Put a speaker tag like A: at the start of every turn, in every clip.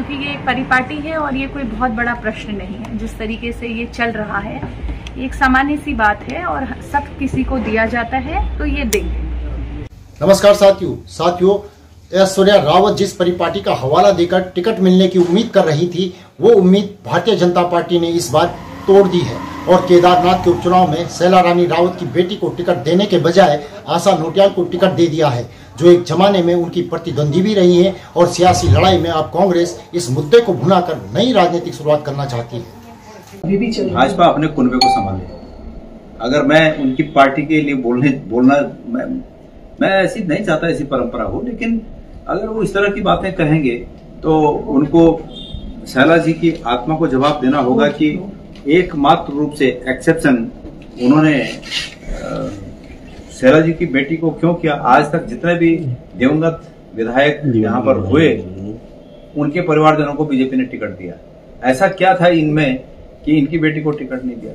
A: क्योंकि ये एक परिपाटी है और ये कोई बहुत बड़ा प्रश्न नहीं है। जिस तरीके से ये चल रहा है, एक सामान्य सी बात है और सब किसी को दिया जाता है, तो ये देंगे।
B: नमस्कार साथियों, ऐश्वर्या रावत जिस परिपाटी का हवाला देकर टिकट मिलने की उम्मीद कर रही थी, वो उम्मीद भारतीय जनता पार्टी ने इस बार तोड़ दी है और केदारनाथ के उपचुनाव में शैला रानी रावत की बेटी को टिकट देने के बजाय आशा नोटियाल को टिकट दे दिया है, जो एक जमाने में उनकी प्रतिद्वंदी भी रही है। और सियासी लड़ाई में अब कांग्रेस इस मुद्दे को भुनाकर नई राजनीतिक शुरुआत करना चाहती है।
C: भाजपा अपने कुनबे को संभाले। अगर मैं उनकी पार्टी के लिए बोलना मैं ऐसी नहीं चाहता ऐसी परंपरा हो, लेकिन अगर वो इस तरह की बातें कहेंगे तो उनको शैला जी की आत्मा को जवाब देना होगा कि एकमात्र रूप से एक्सेप्शन उन्होंने शैला जी की बेटी को क्यों किया। आज तक जितने भी दिवंगत विधायक यहाँ पर हुए, उनके परिवारजनों को बीजेपी ने टिकट दिया। ऐसा क्या था इनमें कि इनकी बेटी को टिकट नहीं दिया?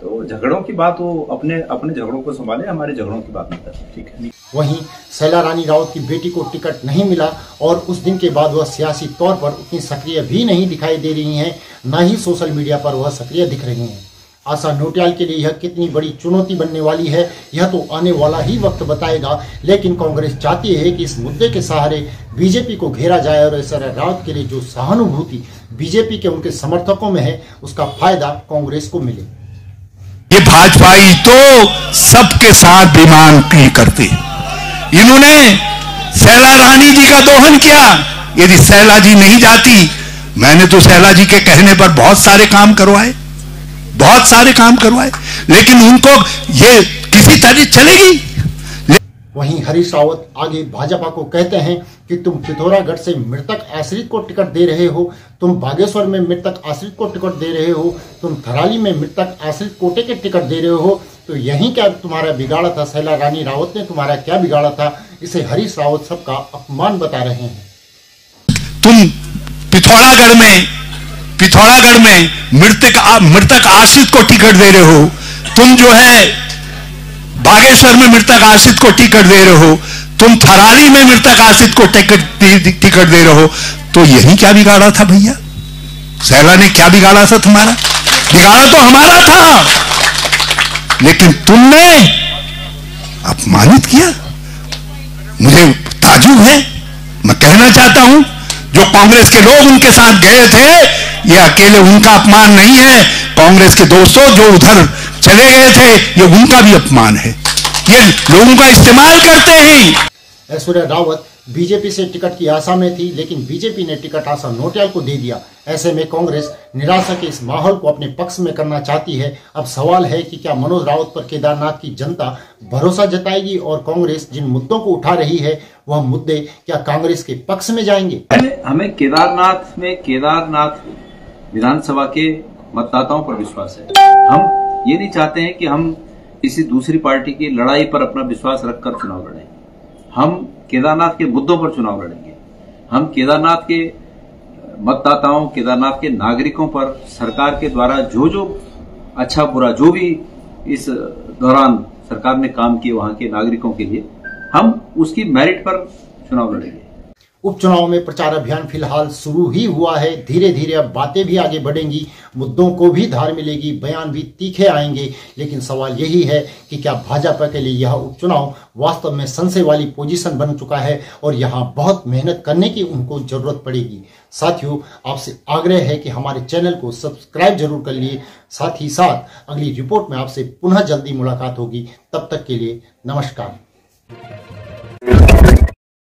C: तो झगड़ों की बात वो अपने झगड़ों को संभाले, हमारे झगड़ों की बात नहीं करते, ठीक है।
B: वहीं शैला रानी रावत की बेटी को टिकट नहीं मिला और उस दिन के बाद वह सियासी तौर पर उतनी सक्रिय भी नहीं दिखाई दे रही हैं, न ही सोशल मीडिया पर वह सक्रिय दिख रही हैं। आशा नोटियाल के लिए यह कितनी बड़ी चुनौती बनने वाली है, यह तो आने वाला ही वक्त बताएगा। लेकिन कांग्रेस चाहती है कि इस मुद्दे के सहारे बीजेपी को घेरा जाए और ऐश्वर्या रावत के लिए जो सहानुभूति बीजेपी के उनके समर्थकों में है, उसका फायदा कांग्रेस को मिले।
D: ये भाजपाई तो सबके साथ बेईमान की करते। इन्होंने शैला रानी जी का दोहन किया। यदि शैला जी नहीं जाती, मैंने तो शैला जी के कहने पर बहुत सारे काम करवाए, लेकिन उनको ये किसी तरह चलेगी।
B: वहीं हरीश रावत आगे भाजपा को कहते हैं कि तुम पिथौरागढ़ से मृतक आश्रित को टिकट दे रहे हो, तुम बागेश्वर में मृतक आश्रित को टिकट दे रहे हो, तुम थराली में मृतक आश्रित कोटे के टिकट दे रहे हो, तो यही क्या तुम्हारा बिगाड़ा था? शैला रानी रावत ने तुम्हारा क्या बिगाड़ा था? इसे हरीश रावत सबका अपमान बता रहे हैं।
D: तुम पिथौरागढ़ में मृतक आश्रित को टिकट दे रहे हो, तुम जो है बागेश्वर में मृतक आश्रित को टिकट दे रहे हो, तुम थराली में मृतक आश्रित को टिकट दे रहे हो, तो यही क्या बिगाड़ा था भैया? शैला ने क्या बिगाड़ा था तुम्हारा? बिगाड़ा तो हमारा था, लेकिन तुमने अपमानित किया। मुझे ताज्जुब है, मैं कहना चाहता हूं, जो कांग्रेस के लोग उनके साथ गए थे, ये अकेले उनका अपमान नहीं है, कांग्रेस के दोस्तों जो उधर चले गए थे, ये उनका भी अपमान है। ये लोगों का इस्तेमाल करते हैं।
B: ऐश्वर्या रावत बीजेपी से टिकट की आशा में थी, लेकिन बीजेपी ने टिकट आशा नोटियाल को दे दिया। ऐसे में कांग्रेस निराशा के इस माहौल को अपने पक्ष में करना चाहती है। अब सवाल है कि क्या मनोज रावत पर केदारनाथ की जनता भरोसा जताएगी और कांग्रेस जिन मुद्दों को उठा रही है, वह मुद्दे क्या कांग्रेस के पक्ष में जाएंगे?
C: हमें केदारनाथ विधानसभा के मतदाताओं पर विश्वास है। हम ये नहीं चाहते हैं कि हम किसी दूसरी पार्टी की लड़ाई पर अपना विश्वास रखकर चुनाव लड़ें। हम केदारनाथ के मुद्दों पर चुनाव लड़ेंगे। हम केदारनाथ के मतदाताओं, केदारनाथ के नागरिकों पर सरकार के द्वारा जो अच्छा बुरा जो भी इस दौरान सरकार ने काम किए वहां के नागरिकों के लिए, हम उसकी मेरिट पर चुनाव लड़ेंगे।
B: उपचुनाव में प्रचार अभियान फिलहाल शुरू ही हुआ है। धीरे धीरे अब बातें भी आगे बढ़ेंगी, मुद्दों को भी धार मिलेगी, बयान भी तीखे आएंगे। लेकिन सवाल यही है कि क्या भाजपा के लिए यह उपचुनाव वास्तव में संशय वाली पोजीशन बन चुका है और यहाँ बहुत मेहनत करने की उनको जरूरत पड़ेगी। साथियों, आपसे आग्रह है कि हमारे चैनल को सब्सक्राइब जरूर कर लिए। साथ ही साथ अगली रिपोर्ट में आपसे पुनः जल्दी मुलाकात होगी। तब तक के लिए नमस्कार।